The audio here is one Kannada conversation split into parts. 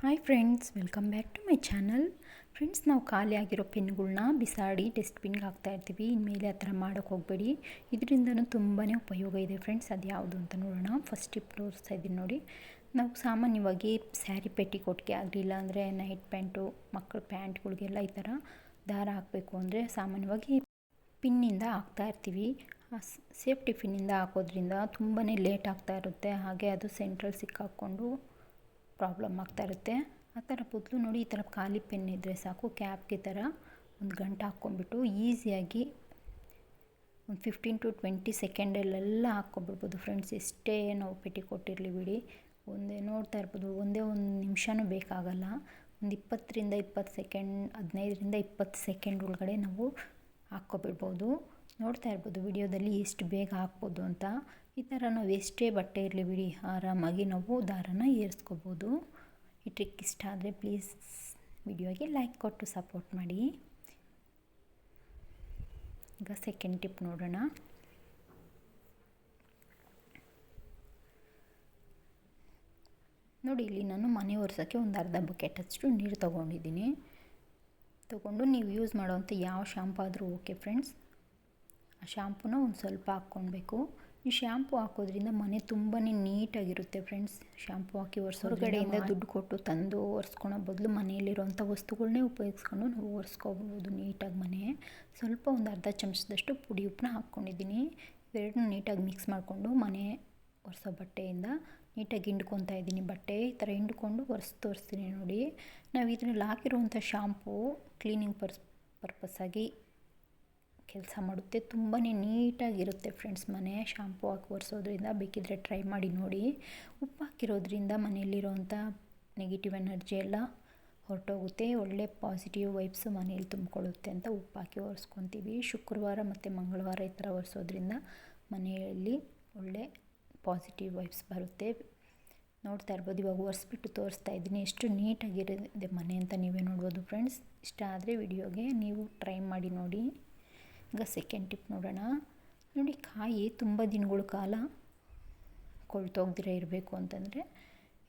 Hi friends, welcome back to my channel. Friends, ನಾವು ಖಾಲಿ ಆಗಿರೋ ಪೆನ್ಗಳನ್ನ ಬಿಸಾಡಿ ಡಸ್ಟ್ಬಿನ್ಗೆ ಹಾಕ್ತಾಯಿರ್ತೀವಿ. ಇನ್ಮೇಲೆ ಆ ಥರ ಮಾಡೋಕ್ಕೆ ಹೋಗಬೇಡಿ. ಇದರಿಂದನೂ ತುಂಬಾ ಉಪಯೋಗ ಇದೆ ಫ್ರೆಂಡ್ಸ್. ಅದು ಯಾವುದು ಅಂತ ನೋಡೋಣ. ಫಸ್ಟ್ ಟಿಪ್ ತೋರಿಸ್ತಾ ಇದ್ದೀನಿ ನೋಡಿ. ನಾವು ಸಾಮಾನ್ಯವಾಗಿ ಸ್ಯಾರಿ ಪೆಟ್ಟಿಕೋಟ್ಗೆ ಆಗಲಿಲ್ಲ ಅಂದರೆ ನೈಟ್ ಪ್ಯಾಂಟು, ಮಕ್ಕಳ ಪ್ಯಾಂಟ್ಗಳಿಗೆಲ್ಲ ಈ ಥರ ದಾರ ಹಾಕಬೇಕು ಅಂದರೆ ಸಾಮಾನ್ಯವಾಗಿ ಪಿನ್ನಿಂದ ಹಾಕ್ತಾಯಿರ್ತೀವಿ. ಸೇಫ್ಟಿ ಪಿನ್ನಿಂದ ಹಾಕೋದ್ರಿಂದ ತುಂಬಾ ಲೇಟ್ ಆಗ್ತಾ ಇರುತ್ತೆ. ಹಾಗೆ ಅದು ಸೆಂಟ್ರಲ್ಲಿ ಸಿಕ್ಕಾಕ್ಕೊಂಡು ಪ್ರಾಬ್ಲಮ್ ಆಗ್ತಾ ಇರುತ್ತೆ. ಆ ಥರ ಬದಲು ನೋಡಿ, ಈ ಥರ ಖಾಲಿ ಪೆನ್ ಇದ್ದರೆ ಸಾಕು. ಕ್ಯಾಪ್ಗೆ ಥರ ಒಂದು ಗಂಟು ಹಾಕ್ಕೊಂಡ್ಬಿಟ್ಟು ಈಸಿಯಾಗಿ ಒಂದು 15 to 20 ಸೆಕೆಂಡಲ್ಲೆಲ್ಲ ಹಾಕ್ಕೊಬಿಡ್ಬೋದು ಫ್ರೆಂಡ್ಸ್. ಎಷ್ಟೇ ನಾವು ಪೆಟ್ಟಿಕೊಟ್ಟಿರಲಿ ಬಿಡಿ, ನೋಡ್ತಾ ಇರ್ಬೋದು, ಒಂದೇ ಒಂದು ನಿಮಿಷನೂ ಬೇಕಾಗಲ್ಲ. ಒಂದು 20ರಿಂದ 20 ಸೆಕೆಂಡ್, 15ರಿಂದ 20 ಸೆಕೆಂಡ್ ಒಳಗಡೆ ನಾವು ಹಾಕ್ಕೊಬಿಡ್ಬೋದು. ನೋಡ್ತಾ ಇರ್ಬೋದು ವಿಡಿಯೋದಲ್ಲಿ ಎಷ್ಟು ಬೇಗ ಹಾಕ್ಬೋದು ಅಂತ. ಈ ಥರ ನಾವು ಎಷ್ಟೇ ಬಟ್ಟೆ ಇರಲಿ ಬಿಡಿ, ಆರಾಮಾಗಿ ನಾವು ದಾರನ ಏರಿಸ್ಕೋಬೋದು. ಈ ಟ್ರಿಕ್ ಇಷ್ಟ ಆದರೆ ಪ್ಲೀಸ್ ವಿಡಿಯೋಗೆ ಲೈಕ್ ಕೊಟ್ಟು ಸಪೋರ್ಟ್ ಮಾಡಿ. ಈಗ ಸೆಕೆಂಡ್ ಟಿಪ್ ನೋಡೋಣ. ನೋಡಿ, ಇಲ್ಲಿ ನಾನು ಮನೆ ಒರೆಸೋಕ್ಕೆ ಒಂದು ಅರ್ಧ ಬಕೆಟ್ ಅಷ್ಟು ನೀರು ತೊಗೊಂಡಿದ್ದೀನಿ. ತೊಗೊಂಡು ನೀವು ಯೂಸ್ ಮಾಡೋವಂಥ ಯಾವ ಶಾಂಪು ಆದರೂ ಓಕೆ ಫ್ರೆಂಡ್ಸ್. ಆ ಶಾಂಪೂನ ಒಂದು ಸ್ವಲ್ಪ ಹಾಕ್ಕೊಳ್ಬೇಕು. ಈ ಶ್ಯಾಂಪು ಹಾಕೋದ್ರಿಂದ ಮನೆ ತುಂಬಾ ನೀಟಾಗಿರುತ್ತೆ ಫ್ರೆಂಡ್ಸ್. ಶ್ಯಾಂಪು ಹಾಕಿ ಹೊರಗಡೆಯಿಂದ ದುಡ್ಡು ಕೊಟ್ಟು ತಂದು ಒರೆಸ್ಕೊಳೋ ಬದಲು ಮನೆಯಲ್ಲಿರೋಂಥ ವಸ್ತುಗಳನ್ನೇ ಉಪಯೋಗಿಸ್ಕೊಂಡು ನಾವು ಒರೆಸ್ಕೋಬೋದು ನೀಟಾಗಿ ಮನೆ. ಸ್ವಲ್ಪ ಒಂದು ಅರ್ಧ ಚಮಚದಷ್ಟು ಪುಡಿ ಉಪ್ಪನ್ನ ಹಾಕ್ಕೊಂಡಿದ್ದೀನಿ. ಇವೆರಡನ್ನೂ ನೀಟಾಗಿ ಮಿಕ್ಸ್ ಮಾಡಿಕೊಂಡು ಮನೆ ಒರೆಸೋ ಬಟ್ಟೆಯಿಂದ ನೀಟಾಗಿ ಹಿಂಡ್ಕೊತಾ ಇದ್ದೀನಿ. ಬಟ್ಟೆ ಈ ಥರ ಹಿಂಡ್ಕೊಂಡು ತೋರಿಸ್ತೀನಿ ನೋಡಿ. ನಾವು ಇದರಲ್ಲಿ ಹಾಕಿರುವಂಥ ಶಾಂಪು ಕ್ಲೀನಿಂಗ್ ಪರ್ಪಸ್ಸಾಗಿ ಕೆಲಸ ಮಾಡುತ್ತೆ. ತುಂಬಾ ನೀಟಾಗಿರುತ್ತೆ ಫ್ರೆಂಡ್ಸ್ ಮನೆ. ಶಾಂಪು ಹಾಕಿ ಒರೆಸೋದ್ರಿಂದ ಬೇಕಿದ್ದರೆ ಟ್ರೈ ಮಾಡಿ ನೋಡಿ. ಉಪ್ಪು ಹಾಕಿರೋದ್ರಿಂದ ಮನೆಯಲ್ಲಿರೋವಂಥ ನೆಗೆಟಿವ್ ಎನರ್ಜಿ ಎಲ್ಲ ಹೊರಟೋಗುತ್ತೆ. ಒಳ್ಳೆ ಪಾಸಿಟಿವ್ ವೈಬ್ಸು ಮನೇಲಿ ತುಂಬಿಕೊಳ್ಳುತ್ತೆ ಅಂತ ಉಪ್ಪು ಹಾಕಿ ಒರೆಸ್ಕೊತೀವಿ. ಶುಕ್ರವಾರ ಮತ್ತು ಮಂಗಳವಾರ ಈ ಥರ ಒರೆಸೋದ್ರಿಂದ ಮನೆಯಲ್ಲಿ ಒಳ್ಳೆ ಪಾಸಿಟಿವ್ ವೈಬ್ಸ್ ಬರುತ್ತೆ. ನೋಡ್ತಾ ಇರ್ಬೋದು, ಇವಾಗ ಒರೆಸ್ಬಿಟ್ಟು ತೋರಿಸ್ತಾ ಇದ್ದೀನಿ ಎಷ್ಟು ನೀಟಾಗಿರುತ್ತೆ ಮನೆ ಅಂತ ನೀವೇ ನೋಡ್ಬೋದು ಫ್ರೆಂಡ್ಸ್. ಇಷ್ಟ ಆದರೆ ವಿಡಿಯೋಗೆ ನೀವು ಟ್ರೈ ಮಾಡಿ ನೋಡಿ. ಈಗ ಸೆಕೆಂಡ್ ಟಿಪ್ ನೋಡೋಣ. ನೋಡಿ, ಕಾಯಿ ತುಂಬ ದಿನಗಳ ಕಾಲ ಕೊಳ್ತೋಗ್ದಿರ ಇರಬೇಕು ಅಂತಂದರೆ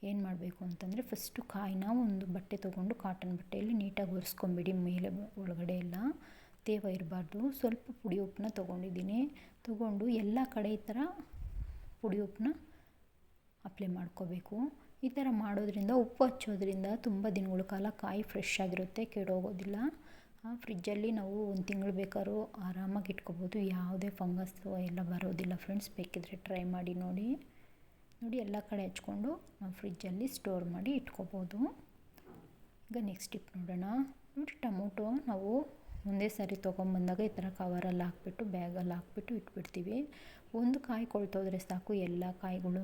ಏನು ಮಾಡಬೇಕು ಅಂತಂದರೆ, ಫಸ್ಟು ಕಾಯಿನ ಒಂದು ಬಟ್ಟೆ ತೊಗೊಂಡು ಕಾಟನ್ ಬಟ್ಟೆಯಲ್ಲಿ ನೀಟಾಗಿ ಒರೆಸ್ಕೊಂಬಿಡಿ. ಮೇಲೆ ಒಳಗಡೆ ಎಲ್ಲ ತೇವ ಇರಬಾರ್ದು. ಸ್ವಲ್ಪ ಪುಡಿ ಉಪ್ಪನ್ನ ತೊಗೊಂಡಿದ್ದೀನಿ. ತೊಗೊಂಡು ಎಲ್ಲ ಕಡೆ ಈ ಥರ ಪುಡಿ ಉಪ್ಪನ್ನ ಅಪ್ಲೈ ಮಾಡ್ಕೋಬೇಕು. ಈ ಥರ ಮಾಡೋದ್ರಿಂದ, ಉಪ್ಪು ಹಚ್ಚೋದ್ರಿಂದ ತುಂಬ ದಿನಗಳ ಕಾಲ ಕಾಯಿ ಫ್ರೆಶ್ ಆಗಿರುತ್ತೆ, ಕೆಡೋಗೋದಿಲ್ಲ. ಫ್ರಿಜ್ಜಲ್ಲಿ ನಾವು ಒಂದು ತಿಂಗಳು ಬೇಕಾದ್ರೂ ಆರಾಮಾಗಿ ಇಟ್ಕೋಬೋದು. ಯಾವುದೇ ಫಂಗಸ್ಸು ಎಲ್ಲ ಬರೋದಿಲ್ಲ ಫ್ರೆಂಡ್ಸ್. ಬೇಕಿದ್ದರೆ ಟ್ರೈ ಮಾಡಿ ನೋಡಿ. ಎಲ್ಲ ಕಡೆ ಹಚ್ಕೊಂಡು ನಾವು ಫ್ರಿಜ್ಜಲ್ಲಿ ಸ್ಟೋರ್ ಮಾಡಿ ಇಟ್ಕೋಬೋದು. ಈಗ ನೆಕ್ಸ್ಟ್ ಟಿಪ್ ನೋಡೋಣ. ನೋಡಿ, ಟೊಮೊಟೊ ನಾವು ಒಂದೇ ಸಾರಿ ತೊಗೊಂಬಂದಾಗ ಈ ಥರ ಕವರಲ್ಲಿ ಹಾಕ್ಬಿಟ್ಟು ಬ್ಯಾಗಲ್ಲಿ ಹಾಕ್ಬಿಟ್ಟು ಇಟ್ಬಿಡ್ತೀವಿ. ಒಂದು ಕಾಯಿ ಕೊಳ್ತೋದ್ರೆ ಸಾಕು, ಎಲ್ಲ ಕಾಯಿಗಳು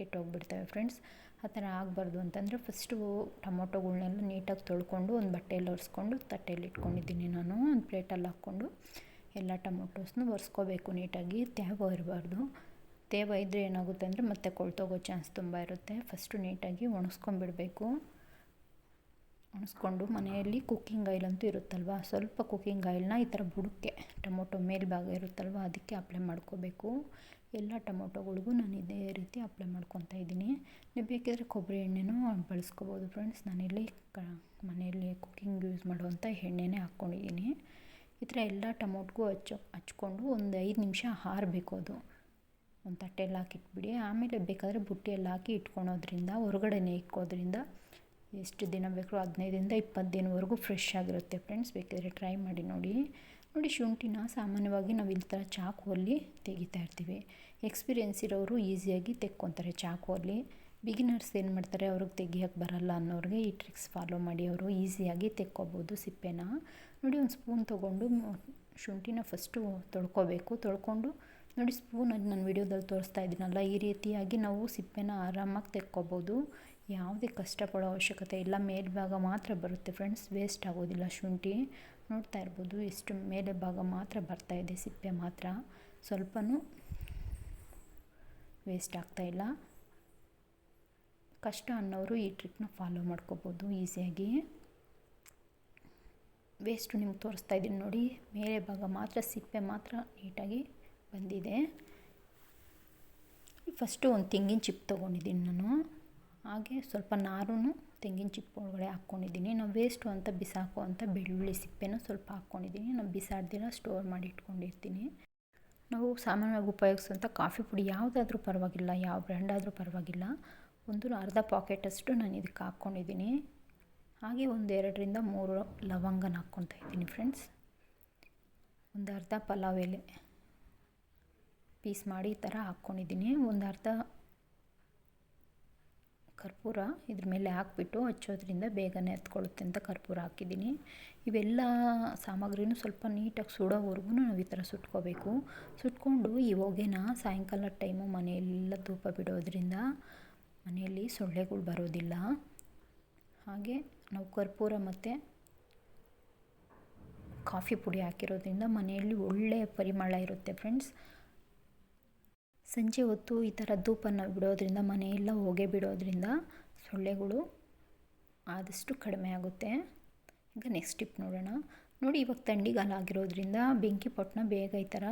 ಕೆಟ್ಟೋಗ್ಬಿಡ್ತವೆ ಫ್ರೆಂಡ್ಸ್. ಆ ಥರ ಆಗಬಾರ್ದು ಅಂತಂದರೆ ಫಸ್ಟು ಟೊಮೊಟೊಗಳ್ನೆಲ್ಲ ನೀಟಾಗಿ ತೊಳ್ಕೊಂಡು ಒಂದು ಬಟ್ಟೆಯಲ್ಲಿ ಒರೆಸ್ಕೊಂಡು ತಟ್ಟೆಯಲ್ಲಿ ಇಟ್ಕೊಂಡಿದ್ದೀನಿ ನಾನು. ಒಂದು ಪ್ಲೇಟಲ್ಲಿ ಹಾಕ್ಕೊಂಡು ಎಲ್ಲ ಟೊಮೊಟೊಸ್ನು ಒರೆಸ್ಕೋಬೇಕು ನೀಟಾಗಿ. ತೇವ ಇರಬಾರ್ದು. ತೇವ ಇದ್ದರೆ ಏನಾಗುತ್ತೆ ಅಂದರೆ ಮತ್ತೆ ಕೊಳ್ತೋಗೋ ಚಾನ್ಸ್ ತುಂಬ ಇರುತ್ತೆ. ಫಸ್ಟು ನೀಟಾಗಿ ಒಣಸ್ಕೊಂಡ್ಬಿಡಬೇಕು. ಒಣಸ್ಕೊಂಡು ಮನೆಯಲ್ಲಿ ಕುಕ್ಕಿಂಗ್ ಆಯಿಲ್ ಅಂತೂ ಇರುತ್ತಲ್ವ, ಸ್ವಲ್ಪ ಕುಕ್ಕಿಂಗ್ ಆಯಿಲ್ನ ಈ ಥರ ಬುಡಕ್ಕೆ ಟೊಮೊಟೊ ಮೇಲ್ಭಾಗ ಇರುತ್ತಲ್ವ ಅದಕ್ಕೆ ಅಪ್ಲೈ ಮಾಡ್ಕೋಬೇಕು. ಎಲ್ಲ ಟೊಮೊಟೊಗಳಿಗೂ ನಾನು ಇದೇ ರೀತಿ ಅಪ್ಲೈ ಮಾಡ್ಕೊತಾ ಇದ್ದೀನಿ. ನೀವು ಬೇಕಿದ್ರೆ ಕೊಬ್ಬರಿ ಎಣ್ಣೆನೂ ಬಳಸ್ಕೋಬೋದು ಫ್ರೆಂಡ್ಸ್. ನಾನಿಲ್ಲಿ ಮನೆಯಲ್ಲಿ ಕುಕ್ಕಿಂಗ್ ಯೂಸ್ ಮಾಡುವಂಥ ಎಣ್ಣೆನೇ ಹಾಕ್ಕೊಂಡಿದ್ದೀನಿ. ಈ ಥರ ಎಲ್ಲ ಟೊಮೊಟೊಗೂ ಹಚ್ಕೊಂಡು ಒಂದು 5 ನಿಮಿಷ ಆರಬೇಕು. ಅದು ಒಂದು ತಟ್ಟೆಯಲ್ಲಿ ಹಾಕಿಟ್ಬಿಡಿ. ಆಮೇಲೆ ಬೇಕಾದರೆ ಬುಟ್ಟಿಯಲ್ಲಿ ಹಾಕಿ ಇಟ್ಕೊಳೋದ್ರಿಂದ, ಹೊರಗಡೆನೇ ಇಕ್ಕೋದ್ರಿಂದ ಎಷ್ಟು ದಿನ ಬೇಕು, 15ರಿಂದ 20 ದಿನವರೆಗೂ ಫ್ರೆಶ್ ಆಗಿರುತ್ತೆ ಫ್ರೆಂಡ್ಸ್. ಬೇಕಿದ್ರೆ ಟ್ರೈ ಮಾಡಿ ನೋಡಿ. ಶುಂಠಿನ ಸಾಮಾನ್ಯವಾಗಿ ನಾವು ಈ ಥರ ಚಾಕುವಲ್ಲಿ ತೆಗಿತಾ ಇರ್ತೀವಿ. ಎಕ್ಸ್ಪೀರಿಯೆನ್ಸ್ ಇರೋರು ಈಸಿಯಾಗಿ ತೆಕ್ಕೊತಾರೆ ಚಾಕುವಲ್ಲಿ. ಬಿಗಿನರ್ಸ್ ಏನು ಮಾಡ್ತಾರೆ, ಅವ್ರಿಗೆ ತೆಗಿಯೋಕ್ಕೆ ಬರಲ್ಲ ಅನ್ನೋರಿಗೆ ಈ ಟ್ರಿಕ್ಸ್ ಫಾಲೋ ಮಾಡಿ ಅವರು ಈಸಿಯಾಗಿ ತೆಕ್ಕೋಬೋದು ಸಿಪ್ಪೆನ. ನೋಡಿ, ಒಂದು ಸ್ಪೂನ್ ತೊಗೊಂಡು ಶುಂಠಿನ ಫಸ್ಟು ತೊಳ್ಕೊಬೇಕು. ತೊಳ್ಕೊಂಡು ನೋಡಿ, ಸ್ಪೂನಲ್ಲಿ ನಾನು ವಿಡಿಯೋದಲ್ಲಿ ತೋರಿಸ್ತಾ ಇದ್ದೀನಲ್ಲ, ಈ ರೀತಿಯಾಗಿ ನಾವು ಸಿಪ್ಪೆನ ಆರಾಮಾಗಿ ತೆಕ್ಕೋಬೋದು. ಯಾವುದೇ ಕಷ್ಟಪಡೋ ಅವಶ್ಯಕತೆ ಇಲ್ಲ. ಮೇಲ್ಭಾಗ ಮಾತ್ರ ಬರುತ್ತೆ ಫ್ರೆಂಡ್ಸ್, ವೇಸ್ಟ್ ಆಗೋದಿಲ್ಲ ಶುಂಠಿ. ನೋಡ್ತಾ ಇರ್ಬೋದು ಎಷ್ಟು ಮೇಲೆ ಭಾಗ ಮಾತ್ರ ಬರ್ತಾಯಿದೆ, ಸಿಪ್ಪೆ ಮಾತ್ರ, ಸ್ವಲ್ಪನೂ ವೇಸ್ಟ್ ಆಗ್ತಾಯಿಲ್ಲ. ಕಷ್ಟ ಅನ್ನೋರು ಈ ಟ್ರಿಕ್ನ ಫಾಲೋ ಮಾಡ್ಕೋಬೋದು ಈಸಿಯಾಗಿ. ವೇಸ್ಟು ನಿಮ್ಗೆ ತೋರಿಸ್ತಾ ಇದ್ದೀನಿ ನೋಡಿ, ಮೇಲೆ ಭಾಗ ಮಾತ್ರ, ಸಿಪ್ಪೆ ಮಾತ್ರ ನೀಟಾಗಿ ಬಂದಿದೆ. ಫಸ್ಟು ಒಂದು ತೆಂಗಿನ ಚಿಪ್ ತೊಗೊಂಡಿದ್ದೀನಿ ನಾನು. ಹಾಗೆ ಸ್ವಲ್ಪ ನಾರೂ ತೆಂಗಿನ ಚಿಪ್ಪು ಒಳಗಡೆ ಹಾಕ್ಕೊಂಡಿದ್ದೀನಿ. ನಾವು ವೇಸ್ಟು ಅಂತ ಬಿಸಾಕೋ ಅಂತ ಬೆಳ್ಳುಳ್ಳಿ ಸಿಪ್ಪೆನೂ ಸ್ವಲ್ಪ ಹಾಕ್ಕೊಂಡಿದ್ದೀನಿ. ನಾನು ಬಿಸಾಡ್ದಿರ ಸ್ಟೋರ್ ಮಾಡಿ ಇಟ್ಕೊಂಡಿರ್ತೀನಿ. ನಾವು ಸಾಮಾನ್ಯವಾಗಿ ಉಪಯೋಗಿಸುವಂಥ ಕಾಫಿ ಪುಡಿ ಯಾವುದಾದ್ರೂ ಪರವಾಗಿಲ್ಲ, ಯಾವ ಬ್ರ್ಯಾಂಡ್ ಆದರೂ ಪರವಾಗಿಲ್ಲ, ಒಂದು ಅರ್ಧ ಪಾಕೆಟಷ್ಟು ನಾನು ಇದಕ್ಕೆ ಹಾಕ್ಕೊಂಡಿದ್ದೀನಿ. ಹಾಗೆ ಒಂದು 2ರಿಂದ 3 ಲವಂಗನ ಹಾಕ್ಕೊತಾ ಇದ್ದೀನಿ ಫ್ರೆಂಡ್ಸ್. ಒಂದು ಅರ್ಧ ಪಲಾವ್ ಎಲೆ ಪೀಸ್ ಮಾಡಿ ಈ ಥರ ಹಾಕ್ಕೊಂಡಿದ್ದೀನಿ. ಒಂದು ಅರ್ಧ ಕರ್ಪೂರ ಇದ್ರ ಮೇಲೆ ಹಾಕ್ಬಿಟ್ಟು ಹಚ್ಚೋದ್ರಿಂದ ಬೇಗನೆ ಹತ್ಕೊಳ್ಳುತ್ತೆ ಅಂತ ಕರ್ಪೂರ ಹಾಕಿದ್ದೀನಿ. ಇವೆಲ್ಲ ಸಾಮಗ್ರಿನೂ ಸ್ವಲ್ಪ ನೀಟಾಗಿ ಸುಡೋವರೆಗೂ ನಾವು ಈ ಥರ ಸುಟ್ಕೋಬೇಕು. ಸುಟ್ಕೊಂಡು ಈ ಹೊಗೆನ ಸಾಯಂಕಾಲ ಟೈಮು ಮನೆಯೆಲ್ಲ ಧೂಪ ಬಿಡೋದ್ರಿಂದ ಮನೆಯಲ್ಲಿ ಸೊಳ್ಳೆಗಳು ಬರೋದಿಲ್ಲ. ಹಾಗೆ ನಾವು ಕರ್ಪೂರ ಮತ್ತು ಕಾಫಿ ಪುಡಿ ಹಾಕಿರೋದ್ರಿಂದ ಮನೆಯಲ್ಲಿ ಒಳ್ಳೆಯ ಪರಿಮಳ ಇರುತ್ತೆ ಫ್ರೆಂಡ್ಸ್. ಸಂಜೆ ಹೊತ್ತು ಈ ಥರ ಧೂಪನ ಬಿಡೋದ್ರಿಂದ ಮನೆಯೆಲ್ಲ ಹೊಗೆ ಬಿಡೋದ್ರಿಂದ ಸೊಳ್ಳೆಗಳು ಆದಷ್ಟು ಕಡಿಮೆ ಆಗುತ್ತೆ. ಈಗ ನೆಕ್ಸ್ಟ್ ಟಿಪ್ ನೋಡೋಣ. ನೋಡಿ, ಇವಾಗ ಥಂಡಿಗಾಲ ಆಗಿರೋದ್ರಿಂದ ಬೆಂಕಿ ಪೊಟ್ಟಣ ಬೇಗ ಈ ಥರ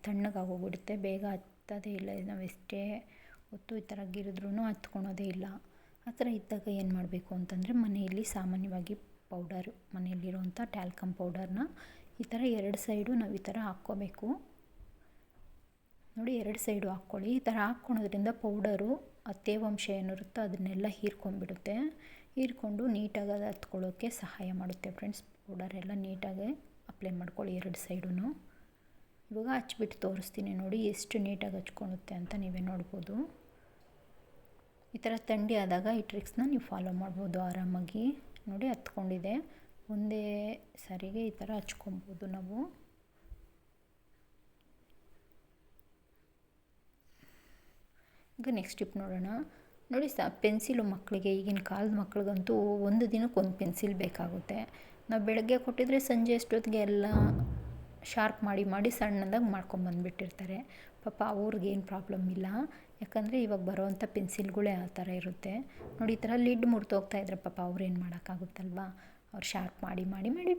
ತಣ್ಣಗಾಗೋಗ್ಬಿಡುತ್ತೆ, ಬೇಗ ಹತ್ತೋದೇ ಇಲ್ಲ. ನಾವು ಎಷ್ಟೇ ಹೊತ್ತು ಈ ಥರ ಗಿರಿದ್ರೂ ಹತ್ಕೊಳೋದೇ ಇಲ್ಲ. ಆ ಥರ ಇದ್ದಾಗ ಏನು ಮಾಡಬೇಕು ಅಂತಂದರೆ, ಮನೆಯಲ್ಲಿ ಸಾಮಾನ್ಯವಾಗಿ ಪೌಡರು, ಮನೆಯಲ್ಲಿರೋವಂಥ ಟ್ಯಾಲ್ಕಮ್ ಪೌಡರ್ನ ಈ ಥರ 2 ಸೈಡು ನಾವು ಈ ಥರ ಹಾಕ್ಕೋಬೇಕು. ನೋಡಿ, 2 ಸೈಡು ಹಾಕ್ಕೊಳ್ಳಿ. ಈ ಥರ ಹಾಕ್ಕೊಳೋದ್ರಿಂದ ಪೌಡರು ಆ ತೇವಾಂಶ ಏನಿರುತ್ತೋ ಅದನ್ನೆಲ್ಲ ಹೀರ್ಕೊಂಡ್ಬಿಡುತ್ತೆ. ಹೀರ್ಕೊಂಡು ನೀಟಾಗಿ ಅದು ಹತ್ಕೊಳ್ಳೋಕ್ಕೆ ಸಹಾಯ ಮಾಡುತ್ತೆ ಫ್ರೆಂಡ್ಸ್. ಪೌಡರೆಲ್ಲ ನೀಟಾಗಿ ಅಪ್ಲೈ ಮಾಡ್ಕೊಳ್ಳಿ 2 ಸೈಡೂ. ಇವಾಗ ಹಚ್ಬಿಟ್ಟು ತೋರಿಸ್ತೀನಿ ನೋಡಿ ಎಷ್ಟು ನೀಟಾಗಿ ಹಚ್ಕೊಳ್ಳುತ್ತೆ ಅಂತ ನೀವೇ ನೋಡ್ಬೋದು. ಈ ಥರ ಥಂಡಿ ಆದಾಗ ಈ ಟ್ರಿಕ್ಸ್ನ ನೀವು ಫಾಲೋ ಮಾಡ್ಬೋದು ಆರಾಮಾಗಿ. ನೋಡಿ, ಹತ್ಕೊಂಡಿದೆ. ಒಂದೇ ಸಾರಿಗೆ ಈ ಥರ ಹಚ್ಕೊಬೋದು ನಾವು. ಈಗ ನೆಕ್ಸ್ಟ್ ಟಿಪ್ ನೋಡೋಣ. ನೋಡಿ, ಪೆನ್ಸಿಲು ಮಕ್ಕಳಿಗೆ, ಈಗಿನ ಕಾಲದ ಮಕ್ಳಿಗಂತೂ ಒಂದು ದಿನಕ್ಕೆ ಒಂದು ಪೆನ್ಸಿಲ್ ಬೇಕಾಗುತ್ತೆ. ನಾವು ಬೆಳಗ್ಗೆ ಕೊಟ್ಟಿದ್ರೆ ಸಂಜೆ ಅಷ್ಟೊತ್ತಿಗೆ ಎಲ್ಲ ಶಾರ್ಪ್ ಮಾಡಿ ಸಣ್ಣದಾಗಿ ಮಾಡ್ಕೊಂಬಂದುಬಿಟ್ಟಿರ್ತಾರೆ. ಪಾಪ ಅವ್ರಿಗೇನು ಪ್ರಾಬ್ಲಮ್ ಇಲ್ಲ, ಯಾಕಂದರೆ ಇವಾಗ ಬರೋವಂಥ ಪೆನ್ಸಿಲ್ಗಳೇ ಆ ಥರ ಇರುತ್ತೆ. ನೋಡಿ, ಈ ಥರ ಲಿಡ್ ಮುರಿದೋಗ್ತಾಯಿದ್ರೆ ಪಾಪ ಅವ್ರೇನು ಮಾಡೋಕ್ಕಾಗುತ್ತಲ್ವ, ಅವ್ರು ಶಾರ್ಪ್ ಮಾಡಿ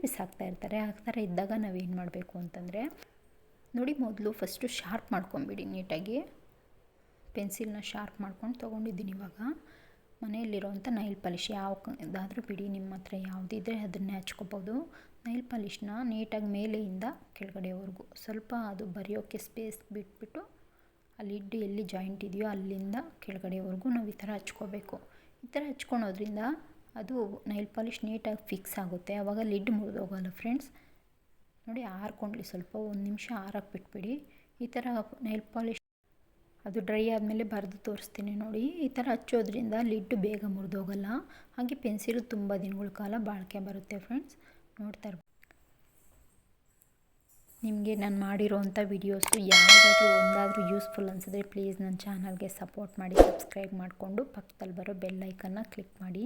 ಬಿಸಾಕ್ತಾ ಇರ್ತಾರೆ. ಆ ಥರ ಇದ್ದಾಗ ನಾವೇನು ಮಾಡಬೇಕು ಅಂತಂದರೆ, ನೋಡಿ, ಮೊದಲು ಫಸ್ಟು ಶಾರ್ಪ್ ಮಾಡ್ಕೊಂಬಿಡಿ ನೀಟಾಗಿ. ಪೆನ್ಸಿಲ್ನ ಶಾರ್ಪ್ ಮಾಡ್ಕೊಂಡು ತೊಗೊಂಡಿದ್ದೀನಿ. ಇವಾಗ ಮನೆಯಲ್ಲಿರೋವಂಥ ನೈಲ್ ಪಾಲಿಶ್ ಯಾವುದಾದ್ರೂ ಬಿಡಿ, ನಿಮ್ಮ ಹತ್ರ ಯಾವುದಿದ್ರೆ ಅದನ್ನೇ ಹಚ್ಕೋಬೋದು. ನೈಲ್ ಪಾಲಿಷ್ನ ನೀಟಾಗಿ ಮೇಲೆಯಿಂದ ಕೆಳಗಡೆವರೆಗೂ ಸ್ವಲ್ಪ ಅದು ಬರೆಯೋಕ್ಕೆ ಸ್ಪೇಸ್ ಬಿಟ್ಬಿಟ್ಟು ಆ ಲಿಡ್ ಎಲ್ಲಿ ಜಾಯಿಂಟ್ ಇದೆಯೋ ಅಲ್ಲಿಂದ ಕೆಳಗಡೆವರೆಗೂ ನಾವು ಈ ಥರ ಹಚ್ಕೋಬೇಕು. ಈ ಥರ ಹಚ್ಕೊಳೋದ್ರಿಂದ ಅದು ನೈಲ್ ಪಾಲಿಷ್ ನೀಟಾಗಿ ಫಿಕ್ಸ್ ಆಗುತ್ತೆ. ಆವಾಗ ಲಿಡ್ ಮುರಿದೋಗಲ್ಲ ಫ್ರೆಂಡ್ಸ್. ನೋಡಿ, ಆರ್ಕೊಂಡ್ಲಿ ಸ್ವಲ್ಪ 1 ನಿಮಿಷ ಆರಕ್ಕೆ ಬಿಟ್ಬಿಡಿ. ಈ ಥರ ನೈಲ್ ಪಾಲಿಷ್ ಅದು ಡ್ರೈ ಆದಮೇಲೆ ಬರೆದು ತೋರಿಸ್ತೀನಿ ನೋಡಿ. ಈ ಥರ ಹಚ್ಚೋದ್ರಿಂದ ಲಿಡ್ ಬೇಗ ಮುರಿದೋಗಲ್ಲ. ಹಾಗೆ ಪೆನ್ಸಿಲು ತುಂಬ ದಿನಗಳ ಕಾಲ ಬಾಳಿಕೆ ಬರುತ್ತೆ ಫ್ರೆಂಡ್ಸ್. ನೋಡ್ತಾ ಇರ್ಬೋದು. ನಿಮಗೆ ನಾನು ಮಾಡಿರೋವಂಥ ವಿಡಿಯೋಸು ಯಾವುದಾದ್ರೂ ಒಂದಾದರೂ ಯೂಸ್ಫುಲ್ ಅನಿಸಿದ್ರೆ ಪ್ಲೀಸ್ ನನ್ನ ಚಾನಲ್ಗೆ ಸಪೋರ್ಟ್ ಮಾಡಿ, ಸಬ್ಸ್ಕ್ರೈಬ್ ಮಾಡಿಕೊಂಡು ಪಕ್ಕದಲ್ಲಿ ಬರೋ ಬೆಲ್ ಐಕನ್ನ ಕ್ಲಿಕ್ ಮಾಡಿ.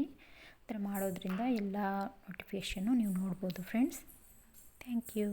ಈ ಥರ ಮಾಡೋದ್ರಿಂದ ಎಲ್ಲ ನೋಟಿಫಿಕೇಷನ್ನು ನೀವು ನೋಡ್ಬೋದು ಫ್ರೆಂಡ್ಸ್. Thank you.